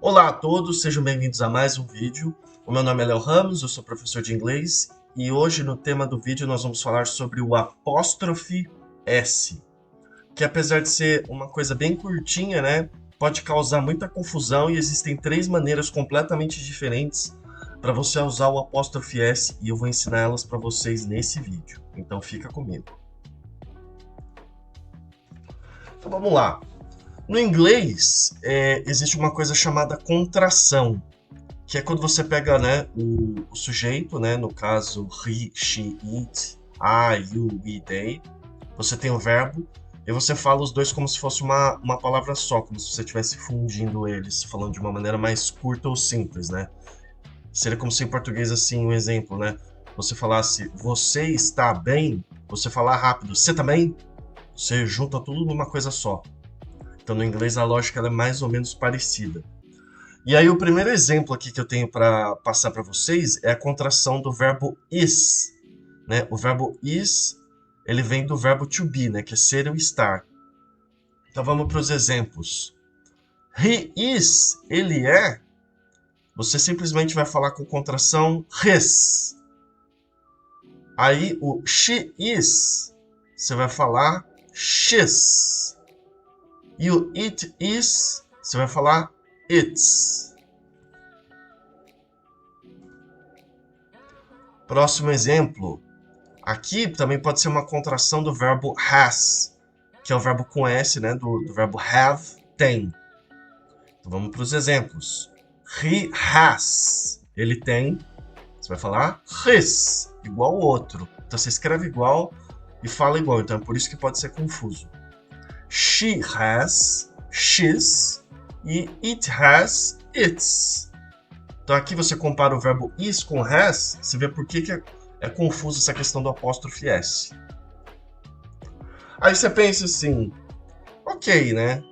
Olá a todos, sejam bem-vindos a mais um vídeo. O meu nome é Léo Ramos, eu sou professor de inglês e hoje no tema do vídeo nós vamos falar sobre o apóstrofe S, que apesar de ser uma coisa bem curtinha, né, pode causar muita confusão e existem três maneiras completamente diferentes para você usar o apóstrofe S e eu vou ensinar elas para vocês nesse vídeo, então fica comigo. Então vamos lá. No inglês, existe uma coisa chamada contração, que é quando você pega, né, o sujeito, né, no caso he, she, it, I, you, we, they, você tem o verbo, e você fala os dois como se fosse uma palavra só, como se você estivesse fundindo eles, falando de uma maneira mais curta ou simples, né? Seria como se em português, assim, um exemplo, né? Você falasse, você está bem, você falar rápido, você tá bem? Você junta tudo numa coisa só. Então, no inglês, a lógica ela é mais ou menos parecida. E aí, o primeiro exemplo aqui que eu tenho para passar para vocês é a contração do verbo is. Né? O verbo is, ele vem do verbo to be, né? Que é ser ou estar. Então, vamos para os exemplos. He is, ele é. Você simplesmente vai falar com contração his. Aí, o she is, você vai falar she's. E o it is, você vai falar it's. Próximo exemplo. Aqui também pode ser uma contração do verbo has, que é o verbo com S, né? Do verbo have, tem. Então vamos para os exemplos. He has, ele tem. Você vai falar his, igual o outro. Então você escreve igual e fala igual. Então é por isso que pode ser confuso. She has, she's, e it has, its. Então aqui você compara o verbo is com has, você vê por que é confuso essa questão do apóstrofe S. Aí você pensa assim, ok, né?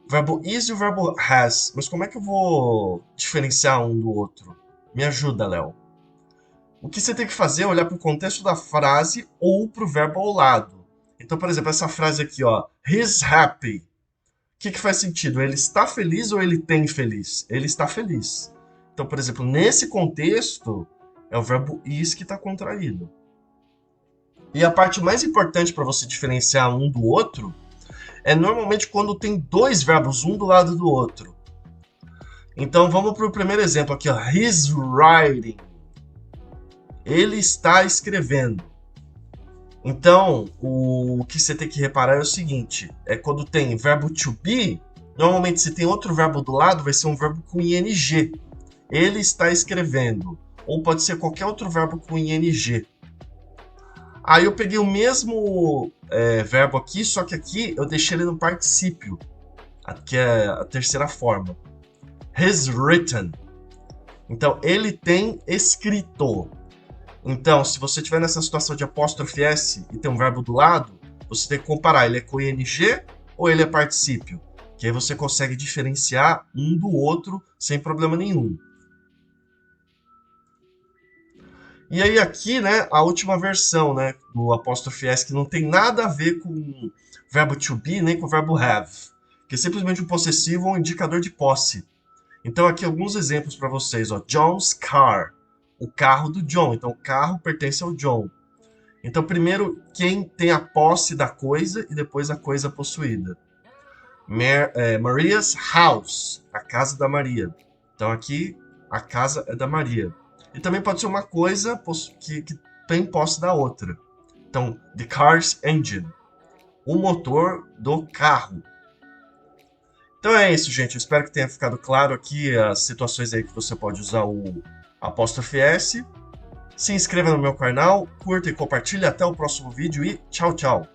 O verbo is e o verbo has, mas como é que eu vou diferenciar um do outro? Me ajuda, Léo. O que você tem que fazer é olhar para o contexto da frase ou para o verbo ao lado. Então, por exemplo, essa frase aqui, ó, he's happy. O que faz sentido? Ele está feliz ou ele tem feliz? Ele está feliz. Então, por exemplo, nesse contexto, é o verbo is que está contraído. E a parte mais importante para você diferenciar um do outro é normalmente quando tem dois verbos, um do lado do outro. Então, vamos para o primeiro exemplo aqui, ó, he's writing. Ele está escrevendo. Então, o que você tem que reparar é o seguinte, é quando tem verbo to be, normalmente se tem outro verbo do lado, vai ser um verbo com ing. Ele está escrevendo. Ou pode ser qualquer outro verbo com ing. Aí eu peguei o mesmo verbo aqui, só que aqui eu deixei ele no particípio, que é a terceira forma. He's written. Então, ele tem escrito. Então, se você estiver nessa situação de apóstrofe S e tem um verbo do lado, você tem que comparar, ele é com ing ou ele é particípio? Que aí você consegue diferenciar um do outro sem problema nenhum. E aí aqui, né, a última versão, né, do apóstrofe S, que não tem nada a ver com o verbo to be nem com o verbo have, que é simplesmente um possessivo ou um indicador de posse. Então aqui alguns exemplos para vocês, ó, John's car. O carro do John. Então, o carro pertence ao John. Então, primeiro, quem tem a posse da coisa e depois a coisa possuída. Maria's house. A casa da Maria. Então, aqui, a casa é da Maria. E também pode ser uma coisa que tem posse da outra. Então, the car's engine. O motor do carro. Então é isso, gente. Eu espero que tenha ficado claro aqui as situações aí que você pode usar o apóstrofe S. Se inscreva no meu canal, curta e compartilhe. Até o próximo vídeo e tchau, tchau!